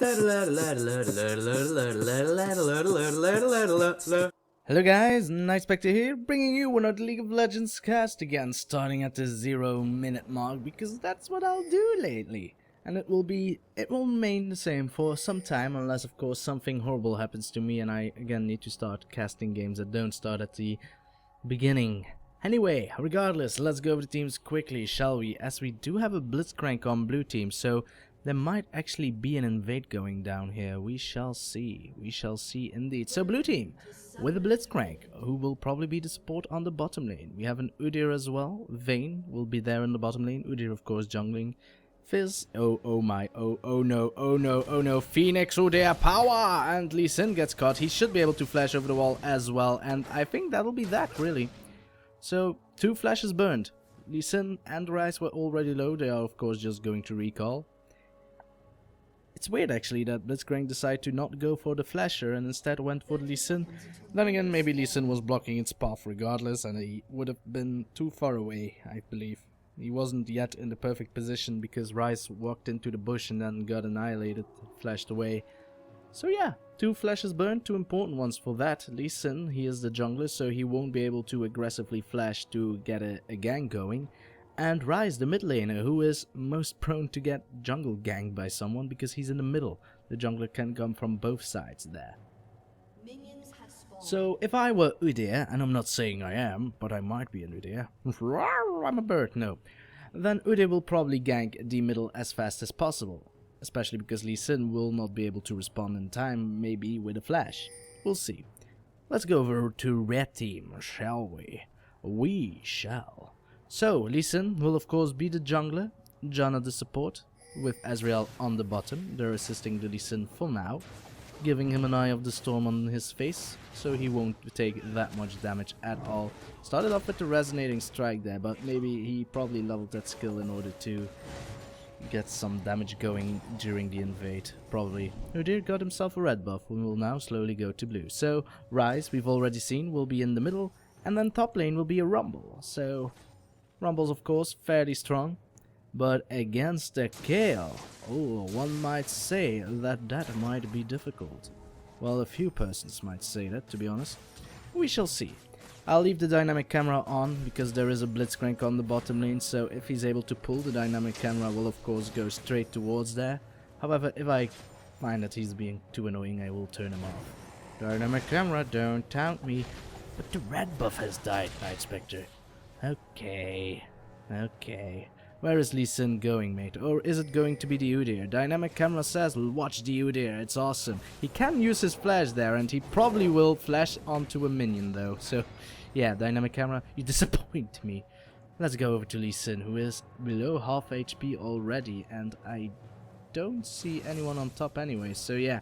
Hello guys, Nightspectre here, bringing you another League of Legends cast again, starting at the 0-minute mark, because that's what I'll do lately. And it will remain the same for some time, unless of course something horrible happens to me and I again need to start casting games that don't start at the beginning. Anyway, regardless, let's go over the teams quickly, shall we, as we do have a Blitzcrank on blue team, so there might actually be an invade going down here. We shall see indeed. So blue team with a Blitzcrank, who will probably be the support on the bottom lane. We have an Udyr as well. Vayne will be there in the bottom lane. Udyr of course jungling. Fizz, oh no, Phoenix Udyr power, and Lee Sin gets caught. He should be able to flash over the wall as well, and I think that'll be that really. So 2 flashes burned. Lee Sin and Ryze were already low. They are of course just going to recall. It's weird actually that Blitzcrank decided to not go for the flasher and instead went for the Lee Sin. Then again, maybe Lee Sin was blocking its path regardless and he would have been too far away, I believe. He wasn't yet in the perfect position because Ryze walked into the bush and then got annihilated, flashed away. So yeah, 2 flashes burned, 2 important ones for that. Lee Sin, he is the jungler, so he won't be able to aggressively flash to get a gang going. And Ryze, the mid laner, who is most prone to get jungle ganged by someone because he's in the middle. The jungler can come from both sides there. So if I were Udyr, and I'm not saying I am, but I might be an Udyr. I'm a bird, no. Then Udyr will probably gank the middle as fast as possible. Especially because Lee Sin will not be able to respond in time, maybe with a flash. We'll see. Let's go over to red team, shall we? We shall. So, Lee Sin will of course be the jungler, Janna the support, with Ezreal on the bottom. They're assisting the Lee Sin for now, giving him an eye of the storm on his face, so he won't take that much damage at all. Started off with the resonating strike there, but maybe he probably leveled that skill in order to get some damage going during the invade, probably. Udyr got himself a red buff, and will now slowly go to blue. So, Ryze, we've already seen, will be in the middle, and then top lane will be a Rumble, so Rumble's of course fairly strong, but against the Kayle, oh, one might say that might be difficult. Well, a few persons might say that, to be honest. We shall see. I'll leave the dynamic camera on because there is a Blitzcrank on the bottom lane, so if he's able to pull, the dynamic camera will of course go straight towards there. However, if I find that he's being too annoying, I will turn him off. Dynamic camera, don't taunt me. But the red buff has died, Nightspectre. Okay. Where is Lee Sin going, mate? Or is it going to be the Udyr? Dynamic camera says, watch the Udyr, it's awesome. He can use his flash there, and he probably will flash onto a minion though. So, yeah, dynamic camera, you disappoint me. Let's go over to Lee Sin, who is below half HP already, and I don't see anyone on top anyway, so yeah.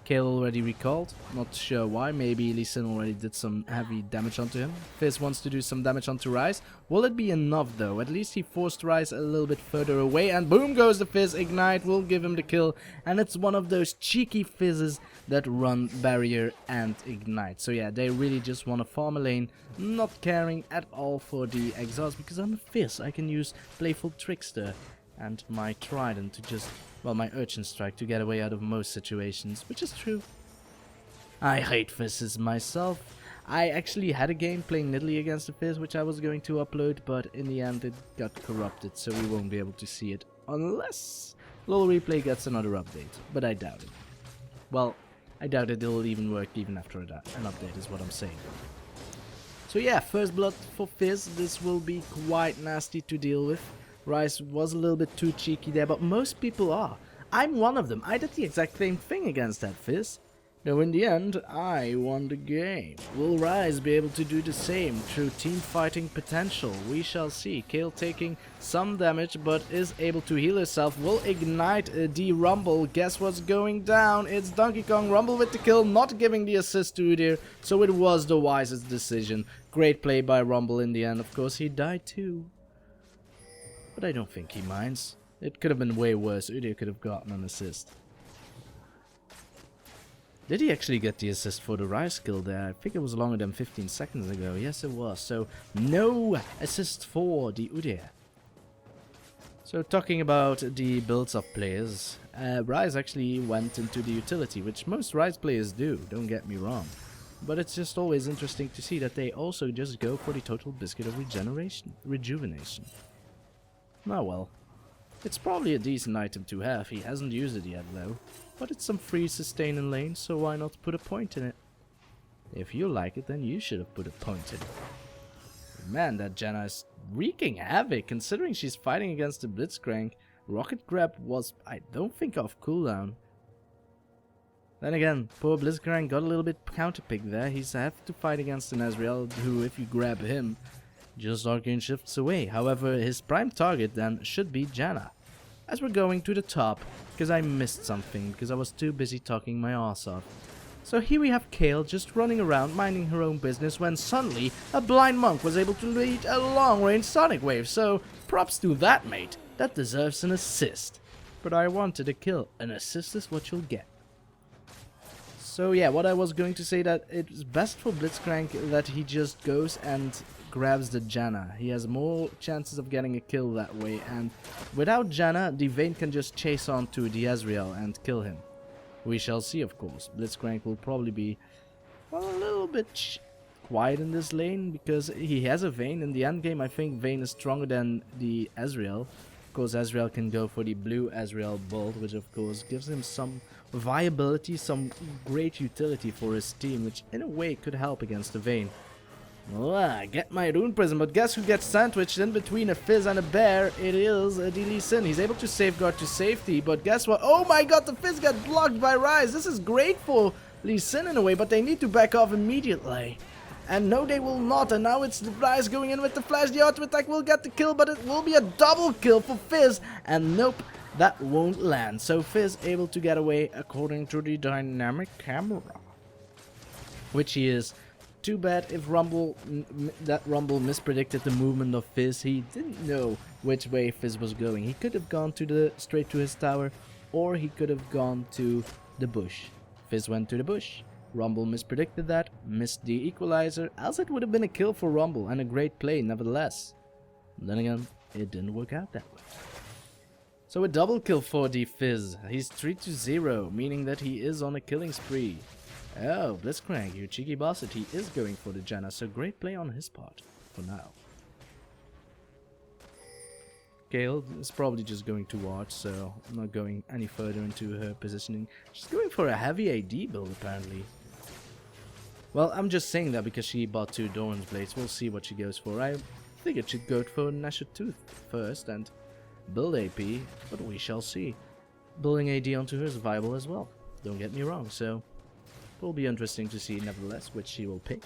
Kayle already recalled, not sure why, maybe Lee Sin already did some heavy damage onto him. Fizz wants to do some damage onto Ryze. Will it be enough though? At least he forced Ryze a little bit further away, and boom goes the Fizz. Ignite will give him the kill, and it's one of those cheeky Fizzes that run barrier and ignite. So yeah, they really just want to farm a lane, not caring at all for the exhaust, because I'm a Fizz. I can use Playful Trickster and my trident to just, well, my urchin strike to get away out of most situations, which is true. I hate Fizzes myself. I actually had a game playing Nidalee against the Fizz, which I was going to upload, but in the end it got corrupted, so we won't be able to see it unless LoL Replay gets another update, but I doubt it. Well, I doubt it'll even work even after an update is what I'm saying. So yeah, first blood for Fizz. This will be quite nasty to deal with. Ryze was a little bit too cheeky there, but most people are. I'm one of them. I did the exact same thing against that Fizz. Though in the end, I won the game. Will Ryze be able to do the same through team fighting potential? We shall see. Kayle taking some damage, but is able to heal herself. Will ignite the Rumble. Guess what's going down? It's Donkey Kong Rumble with the kill, not giving the assist to Udyr. So it was the wisest decision. Great play by Rumble in the end. Of course, he died too. But I don't think he minds. It could have been way worse. Udyr could have gotten an assist. Did he actually get the assist for the Ryze kill there? I think it was longer than 15 seconds ago. Yes, it was. So, no assist for the Udyr. So talking about the builds of players, Ryze actually went into the utility, which most Ryze players do, don't get me wrong. But it's just always interesting to see that they also just go for the total biscuit of rejuvenation. Oh well. It's probably a decent item to have, he hasn't used it yet though. But it's some free sustain in lane, so why not put a point in it? If you like it, then you should have put a point in it. Man, that Janna is wreaking havoc, considering she's fighting against the Blitzcrank. Rocket Grab was, I don't think, off cooldown. Then again, poor Blitzcrank got a little bit counterpicked there. He's have to fight against an Ezreal who, if you grab him, just Arcane shifts away. However, his prime target then should be Janna. As we're going to the top, because I missed something, because I was too busy talking my ass off. So here we have Kayle just running around minding her own business when suddenly a blind monk was able to lead a long-range sonic wave. So props to that, mate. That deserves an assist. But I wanted a kill. An assist is what you'll get. So yeah, what I was going to say, that it's best for Blitzcrank that he just goes and grabs the Janna. He has more chances of getting a kill that way, and without Janna, the Vayne can just chase on to the Ezreal and kill him. We shall see, of course. Blitzcrank will probably be, well, a little bit quiet in this lane because he has a Vayne. In the end game, I think Vayne is stronger than the Ezreal. Of course, Ezreal can go for the blue Ezreal bolt, which of course gives him some viability, some great utility for his team, which in a way could help against the Vayne. Well, I get my rune prism, but guess who gets sandwiched in between a Fizz and a bear? It is Lee Sin. He's able to safeguard to safety, but guess what? Oh my god, the Fizz got blocked by Ryze. This is great for Lee Sin in a way, but they need to back off immediately. And no, they will not, and now it's the Ryze going in with the flash. The auto attack will get the kill, but it will be a double kill for Fizz, and nope, that won't land. So Fizz able to get away according to the dynamic camera, which he is. Too bad if Rumble mispredicted the movement of Fizz. He didn't know which way Fizz was going. He could have gone to straight to his tower, or he could have gone to the bush. Fizz went to the bush. Rumble mispredicted that, missed the equalizer, else it would have been a kill for Rumble and a great play nevertheless. Then again, it didn't work out that way. So a double kill for the Fizz. He's 3-0, meaning that he is on a killing spree. Oh, Blitzcrank, you cheeky bastard, he is going for the Janna, so great play on his part, for now. Kayle is probably just going to watch, so I'm not going any further into her positioning. She's going for a heavy AD build, apparently. Well, I'm just saying that because she bought 2 Doran's Blades. We'll see what she goes for. I think it should go for Gnasher Tooth first and build AP, but we shall see. Building AD onto her is viable as well, don't get me wrong, so it will be interesting to see nevertheless which she will pick.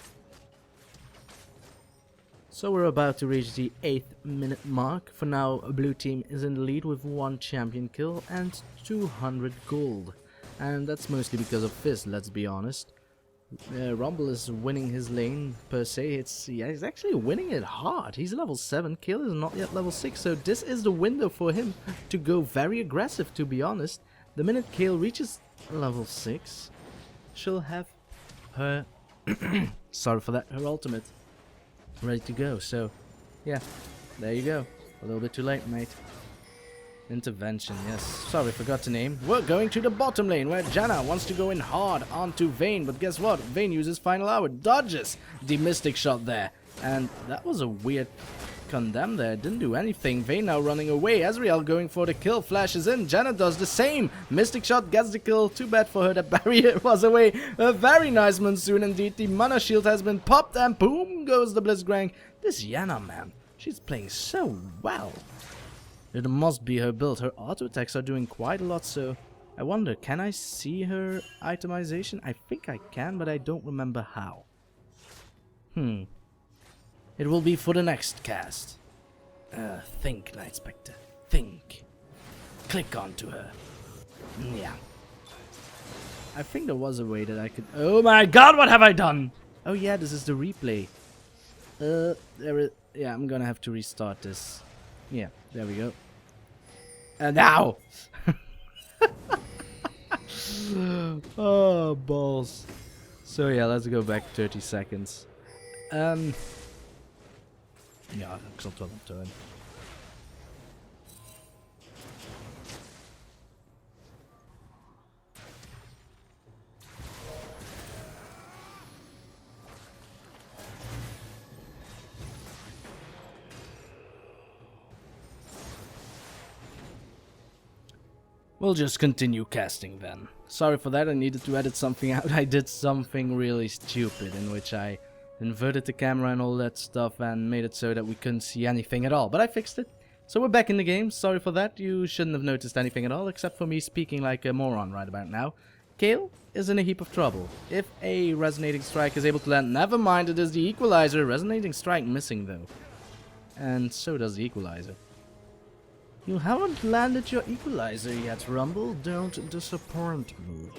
So we're about to reach the 8th minute mark. For now, blue team is in the lead with 1 champion kill and 200 gold. And that's mostly because of Fizz, let's be honest. Rumble is winning his lane per se. He's actually winning it hard. He's level 7, Kayle is not yet level 6, so this is the window for him to go very aggressive, to be honest. The minute Kayle reaches level 6, she'll have her sorry for that, her ultimate ready to go. So yeah, there you go. A little bit too late, mate. Intervention, yes. Sorry, forgot to name. We're going to the bottom lane where Janna wants to go in hard onto Vayne, but guess what? Vayne uses final hour, dodges the mystic shot there, and that was a weird condemn there. Didn't do anything. Vayne now running away. Ezreal going for the kill, flashes in. Janna does the same. Mystic shot gets the kill. Too bad for her, that barrier was away. A very nice monsoon indeed. The mana shield has been popped and boom goes the Blitzcrank. This Janna, man, she's playing so well. It must be her build. Her auto attacks are doing quite a lot, so I wonder, can I see her itemization? I think I can, but I don't remember how. It will be for the next cast. Think, Nightspectre. Think. Click onto her. Yeah. I think there was a way that I could... Oh my god, what have I done? Oh yeah, this is the replay. Yeah, I'm gonna have to restart this. Yeah, there we go. Now! Oh, balls. So yeah, let's go back 30 seconds. Ja, ik zal het wel op turn. We'll just continue casting then. Sorry for that, I needed to edit something out. I did something really stupid in which I inverted the camera and all that stuff and made it so that we couldn't see anything at all. But I fixed it. So we're back in the game. Sorry for that. You shouldn't have noticed anything at all except for me speaking like a moron right about now. Kayle is in a heap of trouble. If a resonating strike is able to land, never mind, it is the equalizer. Resonating strike missing though. And so does the equalizer. You haven't landed your equalizer yet, Rumble. Don't disappoint me.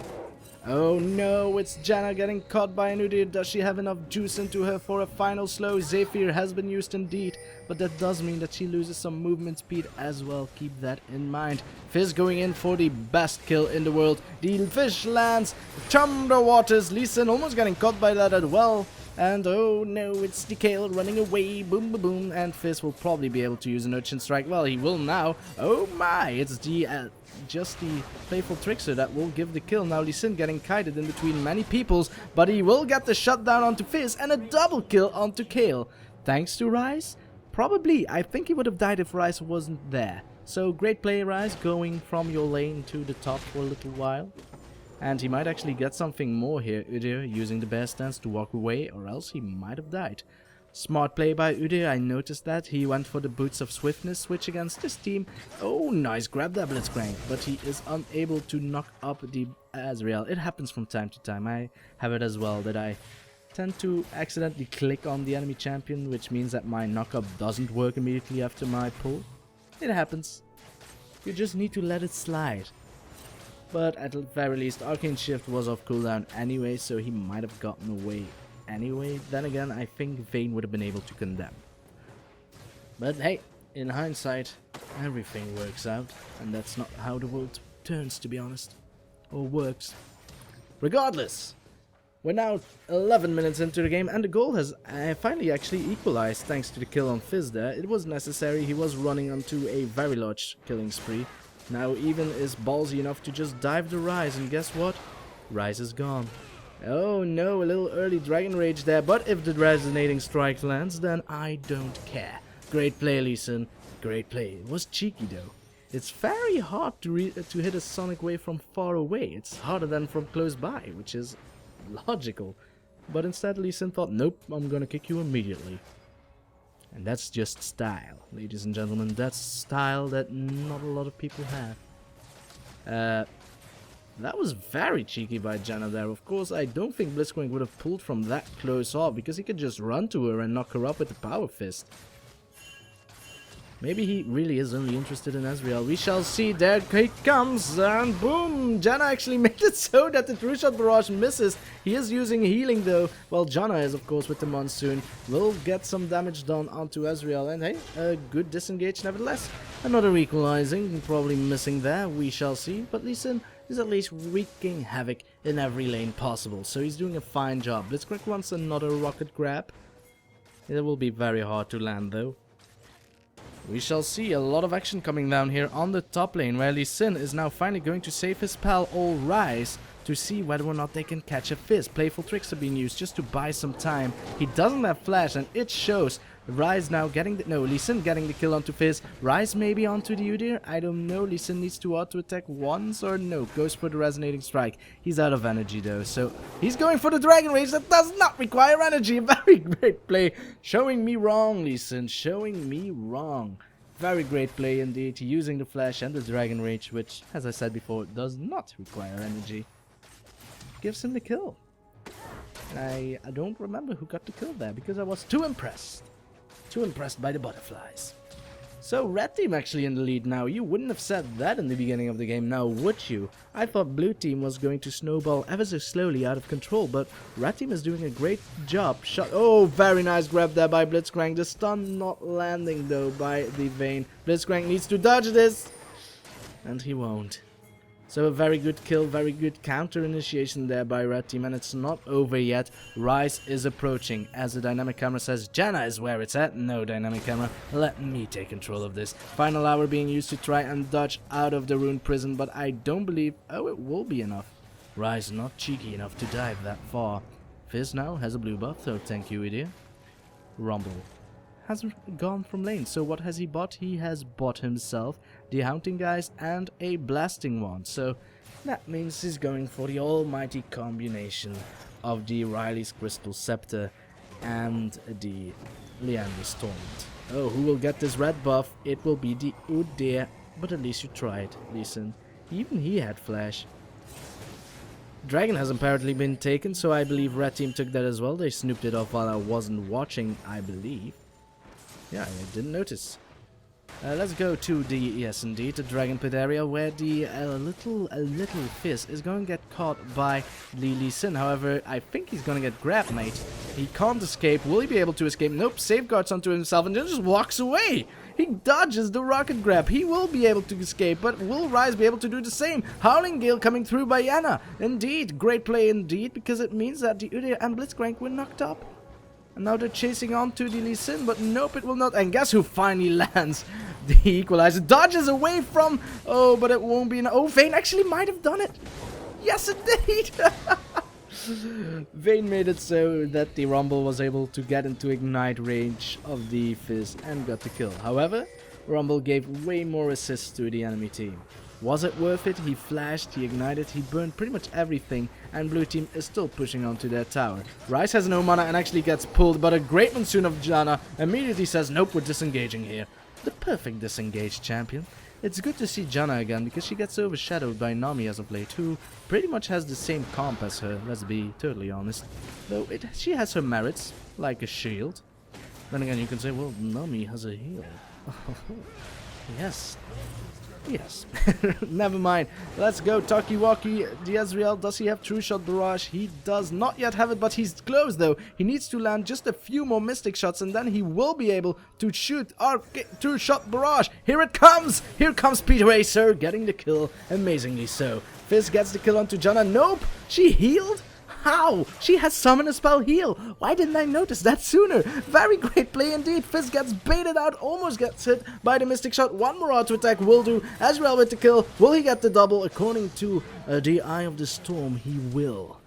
Oh no, it's Janna getting caught by an Udyr. Does she have enough juice into her for a final slow? Zephyr has been used indeed, but that does mean that she loses some movement speed as well. Keep that in mind. Fizz going in for the best kill in the world. The fish lands. Thunder waters. Lee Sin almost getting caught by that as well. And oh no, it's the Kayle running away, boom boom boom, and Fizz will probably be able to use an urchin strike. Well, he will now. Oh my, it's the just the playful trickster that will give the kill. Now Lee Sin getting kited in between many peoples, but he will get the shutdown onto Fizz and a double kill onto Kayle. Thanks to Ryze? Probably. I think he would have died if Ryze wasn't there. So great play, Ryze, going from your lane to the top for a little while. And he might actually get something more here, Udyr, using the bear stance to walk away, or else he might have died. Smart play by Udyr, I noticed that. He went for the boots of swiftness switch against this team. Oh, nice grab there, Blitzcrank, but he is unable to knock up the Ezreal. It happens from time to time. I have it as well, that I tend to accidentally click on the enemy champion, which means that my knockup doesn't work immediately after my pull. It happens. You just need to let it slide. But at the very least, Arcane Shift was off cooldown anyway, so he might have gotten away anyway. Then again, I think Vayne would have been able to condemn. But hey, in hindsight, everything works out, and that's not how the world turns, to be honest. Or works. Regardless, we're now 11 minutes into the game, and the goal has finally actually equalized thanks to the kill on Fizz there. It was necessary, he was running onto a very large killing spree. Now even is ballsy enough to just dive the Ryze, and guess what? Ryze is gone. Oh no, a little early Dragon Rage there, but if the resonating strike lands, then I don't care. Great play, Lee Sin. Great play. It was cheeky though. It's very hard to hit a sonic wave from far away. It's harder than from close by, which is logical. But instead Lee Sin thought, nope, I'm gonna kick you immediately. And that's just style, ladies and gentlemen. That's style that not a lot of people have. That was very cheeky by Janna there. Of course, I don't think Blitzcrank would have pulled from that close off, because he could just run to her and knock her up with the power fist. Maybe he really is only interested in Ezreal. We shall see. There he comes, and boom! Janna actually made it so that the True Shot Barrage misses. He is using healing though, while Janna is of course with the Monsoon. Will get some damage done onto Ezreal, and hey, a good disengage nevertheless. Another equalizing, probably missing there, we shall see. But Lee Sin is at least wreaking havoc in every lane possible, so he's doing a fine job. Blitzcrank wants another rocket grab. It will be very hard to land though. We shall see a lot of action coming down here on the top lane, where Lee Sin is now finally going to save his pal all Ryze to see whether or not they can catch a Fizz. Playful tricks are being used just to buy some time. He doesn't have flash, and it shows. Ryze now getting the... No, Lee Sin getting the kill onto Fizz. Ryze maybe onto the Udyr? I don't know. Lee Sin needs to auto-attack once or no. Goes for the resonating strike. He's out of energy though, so he's going for the Dragon Rage. That does not require energy. Very great play. Showing me wrong, Lee Sin. Showing me wrong. Very great play indeed. Using the flash and the Dragon Rage, which, as I said before, does not require energy. Gives him the kill. And I don't remember who got the kill there, because I was too impressed. Too impressed by the butterflies. So red team actually in the lead now. You wouldn't have said that in the beginning of the game, now would you? I thought blue team was going to snowball ever so slowly out of control, but red team is doing a great job. Oh, very nice grab there by Blitzcrank. The stun not landing though by the Vayne. Blitzcrank needs to dodge this, and he won't. So a very good kill, very good counter initiation there by red team, and it's not over yet. Ryze is approaching. As the dynamic camera says, Janna is where it's at. No, dynamic camera, let me take control of this. Final hour being used to try and dodge out of the rune prison, but I don't believe... Oh, it will be enough. Ryze not cheeky enough to dive that far. Fizz now has a blue buff, so thank you, Udyr. Rumble hasn't gone from lane. So what has he bought? He has bought himself the Haunting Guys and a Blasting Wand. So that means he's going for the almighty combination of the Riley's Crystal Scepter and the Liandra's Torment. Oh, who will get this red buff? It will be the Udyr, but at least you tried, Lee Sin. Even he had flash. Dragon has apparently been taken, so I believe red team took that as well. They snooped it off while I wasn't watching, I believe. Yeah, I didn't notice. Let's go to the, yes indeed, the Dragon Pit area where the little Fizz is going to get caught by Lee Sin. However, I think he's going to get grabbed, mate. He can't escape. Will he be able to escape? Nope, safeguards onto himself and then just walks away. He dodges the rocket grab. He will be able to escape, but will Ryze be able to do the same? Howling Gale coming through by Janna. Indeed, great play indeed, because it means that the Udyr and Blitzcrank were knocked up. And now they're chasing on to the Lee Sin, but nope, it will not. And guess who finally lands? The equalizer. Dodges away from... Oh, but it won't be... Oh, Vayne actually might have done it. Yes, indeed. Vayne made it so that the Rumble was able to get into ignite range of the Fizz and got the kill. However, Rumble gave way more assists to the enemy team. Was it worth it? He flashed, he ignited, he burned pretty much everything, and blue team is still pushing onto their tower. Ryze has no mana and actually gets pulled, but a great monsoon of Janna immediately says, nope, we're disengaging here. The perfect disengaged champion. It's good to see Janna again, because she gets overshadowed by Nami as of late, who pretty much has the same comp as her, let's be totally honest. Though she has her merits, like a shield. Then again, you can say, well, Nami has a heal. Yes. Yes. Never mind. Let's go. Talkie Walkie. The Ezreal. Does he have True Shot Barrage? He does not yet have it, but he's close though. He needs to land just a few more Mystic Shots and then he will be able to shoot our True Shot Barrage. Here it comes. Here comes Rayzer getting the kill. Amazingly so. Fizz gets the kill onto Janna. Nope. She healed? How? She has summoned a spell heal. Why didn't I notice that sooner? Very great play indeed. Fizz gets baited out, almost gets hit by the Mystic Shot. One more auto attack will do. Ezreal with the kill. Will he get the double? According to the Eye of the Storm, he will.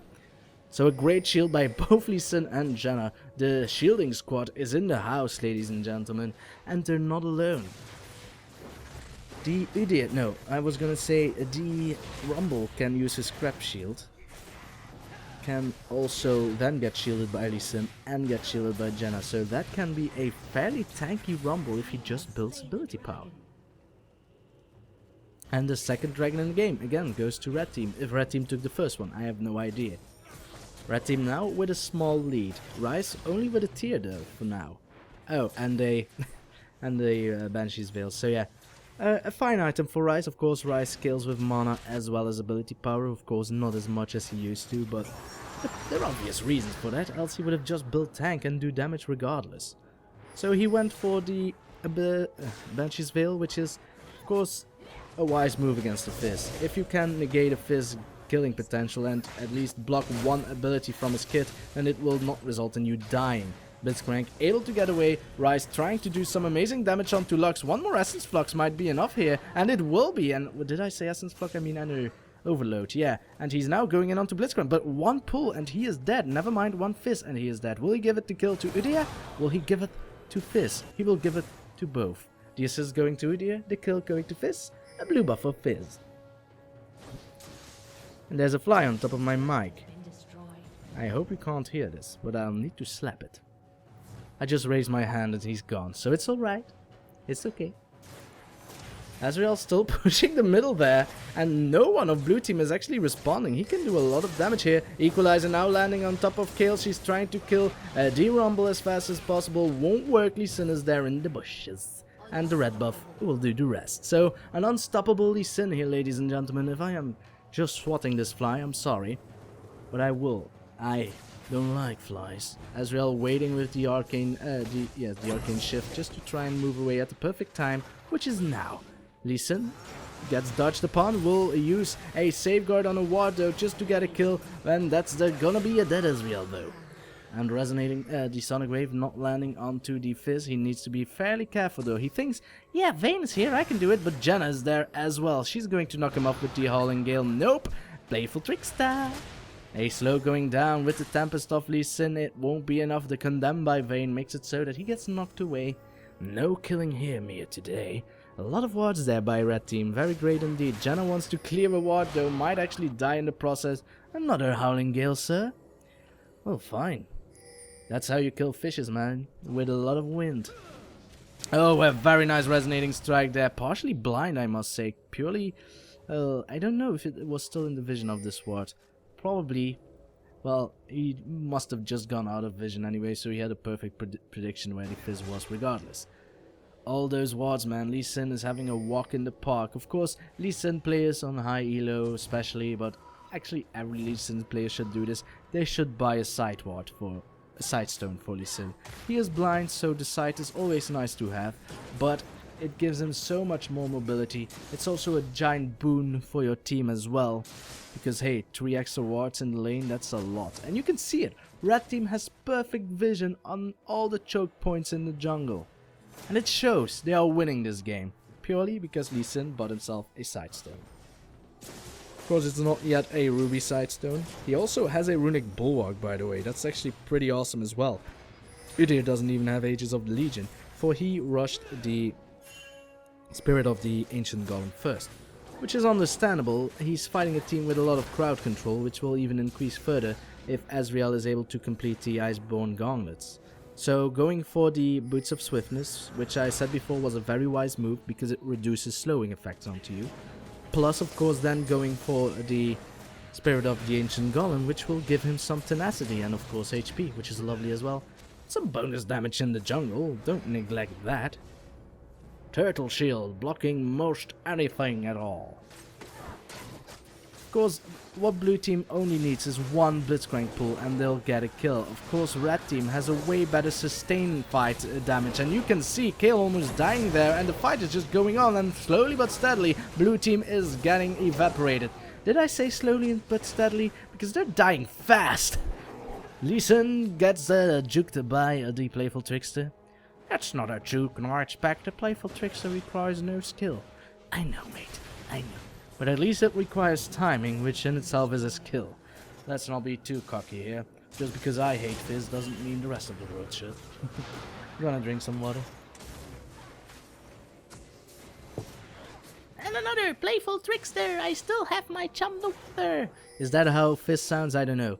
So a great shield by both Lee Sin and Janna. The shielding squad is in the house, ladies and gentlemen, and they're not alone. The idiot, no, I was gonna say the Rumble can use his crap shield. Can also then get shielded by Lee Sin and get shielded by Janna, so that can be a fairly tanky Rumble if he just builds ability power. And the second dragon in the game again goes to red team. If red team took the first one, I have no idea. Red team now with a small lead. Ryze only with a tier though for now. Oh, and a Banshee's Veil. So yeah. A fine item for Ryze. Of course, Ryze scales with mana as well as ability power. Of course, not as much as he used to, but there are obvious reasons for that, else he would have just built tank and do damage regardless. So he went for the Banshee's Veil, which is, of course, a wise move against the Fizz. If you can negate a Fizz killing potential and at least block one ability from his kit, then it will not result in you dying. Blitzcrank able to get away, Ryze trying to do some amazing damage onto Lux. One more Essence Flux might be enough here, and it will be. And what did I say Essence Flux? I mean, I know Overload, yeah. And he's now going in onto Blitzcrank, but one pull and he is dead. Never mind, one Fizz and he is dead. Will he give it the kill to Udyr? Will he give it to Fizz? He will give it to both. The assist going to Udyr, the kill going to Fizz, a blue buff for Fizz. And there's a fly on top of my mic. I hope you can't hear this, but I'll need to slap it. I just raised my hand and he's gone, so it's alright. It's okay. Ezreal still pushing the middle there, and no one of blue team is actually responding. He can do a lot of damage here. Equalizer now landing on top of Kayle. She's trying to kill D-Rumble as fast as possible. Won't work. Lee Sin is there in the bushes. And the red buff will do the rest. So, an unstoppable Lee Sin here, ladies and gentlemen. If I am just swatting this fly, I'm sorry. But I will. I don't like flies. Ezreal waiting with the arcane, the arcane shift just to try and move away at the perfect time, which is now. Lee Sin gets dodged upon, will use a safeguard on a ward though just to get a kill, and that's gonna be a dead Ezreal though. And resonating the Sonic Wave not landing onto the Fizz. He needs to be fairly careful though. He thinks, yeah, Vayne is here, I can do it, but Janna is there as well. She's going to knock him off with the Howling Gale. Nope, playful trickster. A slow going down with the Tempest of Lee Sin. It won't be enough. The Condemned by Vayne makes it so that he gets knocked away. No killing here, Mia, today. A lot of wards there by red team. Very great indeed. Janna wants to clear a ward though. Might actually die in the process. Another Howling Gale, sir. Well, fine. That's how you kill fishes, man. With a lot of wind. Oh, a very nice resonating strike there. Partially blind, I must say. Purely... I don't know if it was still in the vision of this ward. Probably. Well, he must have just gone out of vision anyway, so he had a perfect prediction where the Fizz was regardless. All those wards, man. Lee Sin is having a walk in the park. Of course, Lee Sin players on high elo especially, but actually every Lee Sin player should do this. They should buy a side ward for a side stone for Lee Sin. He is blind, so the side is always nice to have, but it gives him so much more mobility. It's also a giant boon for your team as well. Because hey, 3 extra wards in the lane, that's a lot. And you can see it. Red team has perfect vision on all the choke points in the jungle. And it shows they are winning this game. Purely because Lee Sin bought himself a side stone. Of course, it's not yet a ruby side stone. He also has a runic bulwark, by the way. That's actually pretty awesome as well. Udyr doesn't even have Ages of the Legion, for he rushed the Spirit of the Ancient Golem first. Which is understandable. He's fighting a team with a lot of crowd control, which will even increase further if Ezreal is able to complete the Iceborne Gauntlets. So going for the Boots of Swiftness, which I said before was a very wise move because it reduces slowing effects onto you. Plus of course then going for the Spirit of the Ancient Golem, which will give him some tenacity and of course HP, which is lovely as well. Some bonus damage in the jungle, don't neglect that. Turtle Shield, blocking most anything at all. Of course, what blue team only needs is one Blitzcrank pull and they'll get a kill. Of course, red team has a way better sustain fight damage, and you can see Kayle almost dying there, and the fight is just going on, and slowly but steadily, blue team is getting evaporated. Did I say slowly but steadily? Because they're dying fast. Lee Sin gets juked by the Playful Trickster. That's not a juke, Nightspectre. Playful Trickster requires no skill. I know, mate. I know. But at least it requires timing, which in itself is a skill. Let's not be too cocky here. Just because I hate Fizz doesn't mean the rest of the world should. I'm gonna drink some water. And another Playful Trickster. I still have my chum Udyr. Is that how Fizz sounds? I don't know.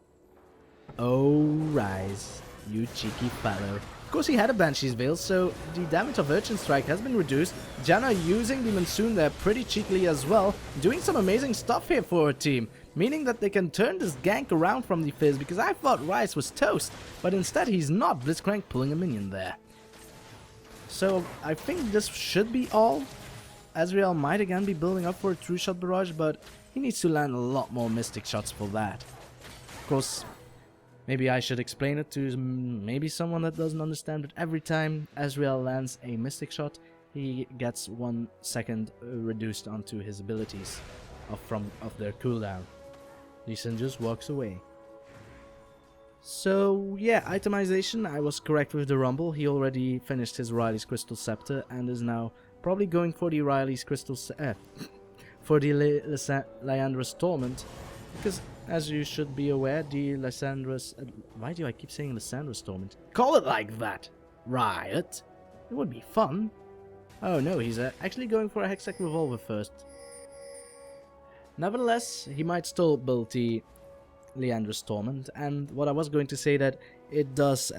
Oh, Ryze. You cheeky fellow. Of course he had a Banshee's Veil, so the damage of Urchin Strike has been reduced. Janna using the Monsoon there pretty cheekily as well, doing some amazing stuff here for her team, meaning that they can turn this gank around from the Fizz, because I thought Ryze was toast, but instead he's not. Blitzcrank pulling a minion there. So I think this should be all. Ezreal might again be building up for a true shot barrage, but he needs to land a lot more mystic shots for that. Of course, maybe I should explain it to maybe someone that doesn't understand, but every time Ezreal lands a mystic shot, he gets 1 second reduced onto his abilities of their cooldown. Lee Sin just walks away. So yeah, itemization, I was correct with the Rumble. He already finished his Riley's Crystal Scepter and is now probably going for the Riley's Crystal for the Lyandra's Torment, because as you should be aware, the Lysandras... why do I keep saying Lysandra's Torment? Call it like that! Riot! It would be fun. Oh no, he's actually going for a Hextech Revolver first. Nevertheless, he might still build the Lyandra's Torment, and what I was going to say that it does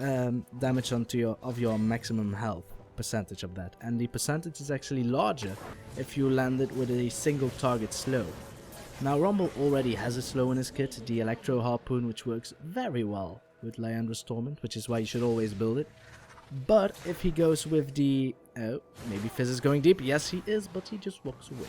damage onto your maximum health, percentage of that, and the percentage is actually larger if you land it with a single target slow. Now Rumble already has a slow in his kit, the Electro Harpoon, which works very well with Lyandra's Torment, which is why you should always build it. But if he goes with the... oh, maybe Fizz is going deep. Yes, he is, but he just walks away.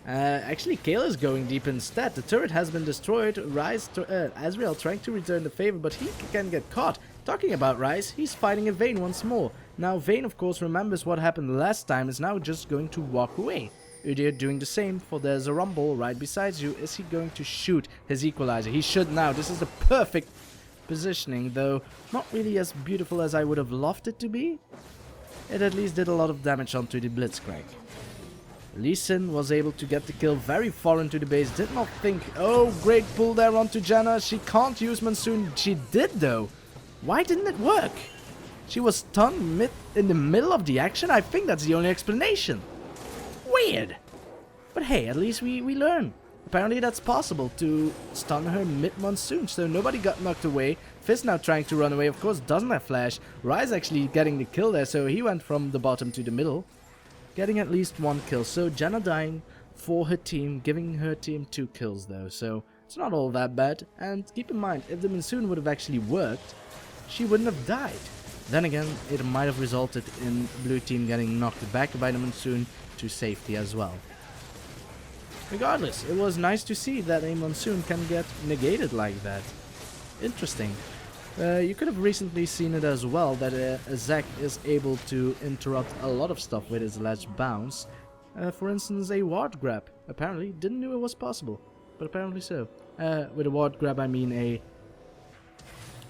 Actually, Kayle is going deep instead. The turret has been destroyed. Ezreal trying to return the favor, but he can get caught. Talking about Ryze, he's fighting a Vayne once more. Now Vayne, of course, remembers what happened last time, is now just going to walk away. Udyr doing the same, for there's a Rumble right beside you. Is he going to shoot his Equalizer? He should now. This is the perfect positioning, though not really as beautiful as I would have loved it to be. It at least did a lot of damage onto the Blitzcrank. Lee Sin was able to get the kill very far into the base. Did not think, oh, great pull there onto Janna. She can't use Monsoon. She did though. Why didn't it work? She was stunned in the middle of the action? I think that's the only explanation. Weird. But hey, at least we learn. Apparently that's possible to stun her mid-Monsoon, so nobody got knocked away. Fizz now trying to run away, of course doesn't have flash. Ryze actually getting the kill there, so he went from the bottom to the middle. Getting at least 1 kill, so Janna dying for her team, giving her team 2 kills though, so it's not all that bad. And keep in mind, if the Monsoon would have actually worked, she wouldn't have died. Then again, it might have resulted in blue team getting knocked back by the Monsoon to safety as well. Regardless, it was nice to see that a Monsoon can get negated like that. Interesting. You could have recently seen it as well, that Zac is able to interrupt a lot of stuff with his ledge bounce. For instance, a ward grab. Apparently, didn't know it was possible, but apparently so. With a ward grab I mean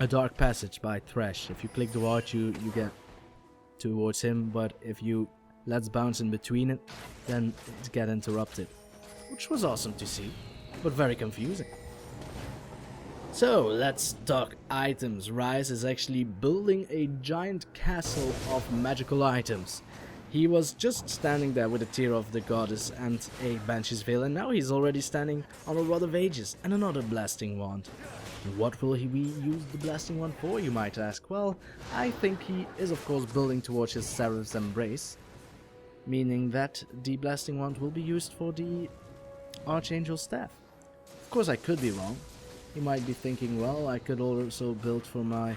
a dark passage by Thresh. If you click the ward, you get towards him, but if you let's bounce in between it, then it get interrupted. Which was awesome to see, but very confusing. So, let's talk items. Ryze is actually building a giant castle of magical items. He was just standing there with a Tear of the Goddess and a Banshee's Veil, and now he's already standing on a Rod of Ages and another Blasting Wand. What will he use the Blasting Wand for, you might ask? Well, I think he is of course building towards his Seraph's Embrace, meaning that the Blasting Wand will be used for the Archangel Staff. Of course I could be wrong. You might be thinking, well, I could also build for my...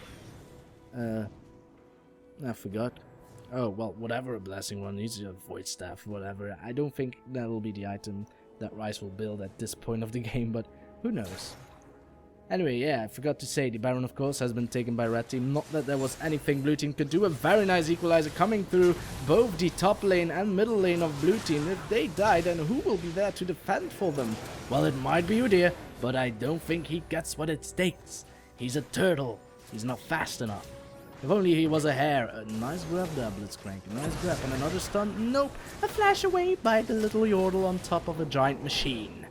I forgot. Oh, well, whatever a Blasting Wand needs, a Void Staff, whatever. I don't think that will be the item that Ryze will build at this point of the game, but who knows. Anyway, yeah, I forgot to say, the Baron, of course, has been taken by Red Team. Not that there was anything Blue Team could do. A very nice equalizer coming through both the top lane and middle lane of Blue Team. If they die, then who will be there to defend for them? Well, it might be Udyr, but I don't think he gets what it takes. He's a turtle. He's not fast enough. If only he was a hare. A nice grab there, Blitzcrank. Nice grab. And another stun. Nope. A flash away by the little Yordle on top of a giant machine.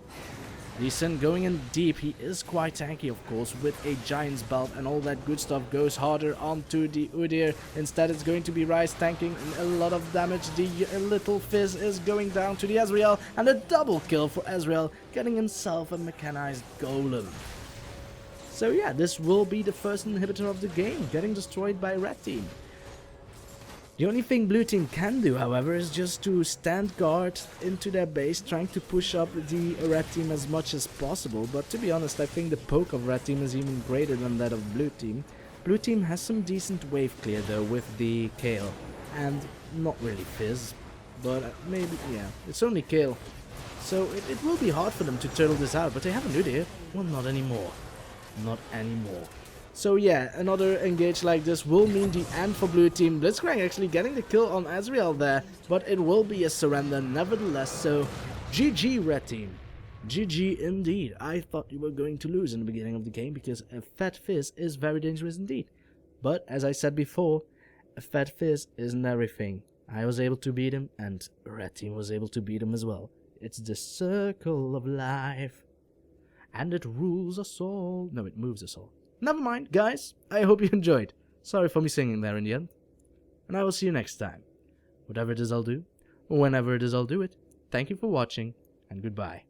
Lee Sin going in deep. He is quite tanky, of course, with a Giant's Belt and all that good stuff goes harder onto the Udyr. Instead, it's going to be Ryze tanking a lot of damage. The little Fizz is going down to the Ezreal, and a double kill for Ezreal, getting himself a mechanized golem. So yeah, this will be the first inhibitor of the game, getting destroyed by Red Team. The only thing Blue Team can do, however, is just to stand guard into their base, trying to push up the Red Team as much as possible. But to be honest, I think the poke of Red Team is even greater than that of Blue Team. Blue Team has some decent wave clear though with the Kayle, and not really Fizz, but maybe, yeah, it's only Kayle. So it will be hard for them to turtle this out, but they have a Udyr. Well, not anymore. Not anymore. So yeah, another engage like this will mean the end for Blue Team. Blitzcrank actually getting the kill on Ezreal there, but it will be a surrender nevertheless, so GG Red Team. GG indeed. I thought you were going to lose in the beginning of the game because a fat Fizz is very dangerous indeed. But as I said before, a fat Fizz isn't everything. I was able to beat him and Red Team was able to beat him as well. It's the circle of life. And it rules us all. No, it moves us all. Never mind, guys. I hope you enjoyed. Sorry for me singing there in the end. And I will see you next time. Whatever it is I'll do, or whenever it is I'll do it. Thank you for watching, and goodbye.